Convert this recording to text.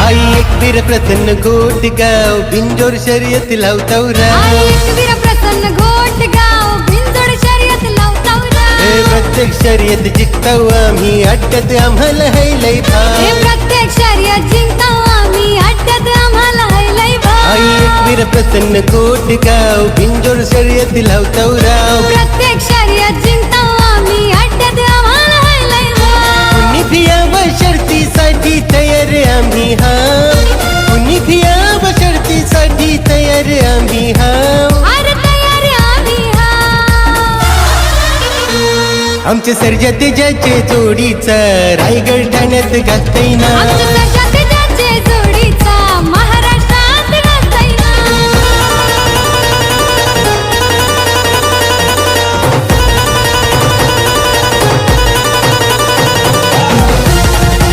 आई एकवीर प्रसन्न घोटगाव बिंजोर शर्यत लावताव राव. एकवीर प्रसन्न घोटगाव बिंजोड शर्यत लावताव राव. प्रत्येक शर्यत जिंकताव आम्ही अड्ड्यात आम्हाला है लय भाव. प्रत्येक शर्यत जिंकताव आम्ही अड्ड्यात आम्हाला है लय भाव. आई एकवीर प्रसन्न घोटगाव बिंजोर शर्यत लावताव राव. प्रत्येक शर्यत जिंकताव आम्ही अड्ड्यात आम्हाला है लय भाव. कुणी भियाव शर्तीसाठी तयार आम्ही हाव. कुणी भियाव शर्तीसाठी तयार आम्ही हाव. अरे तयारी आम्ही हाव. आमच्या सर्जा तेजाचे जोडीचा रायगड ठाण्यात गाजतय ना. आमच्या सर्जा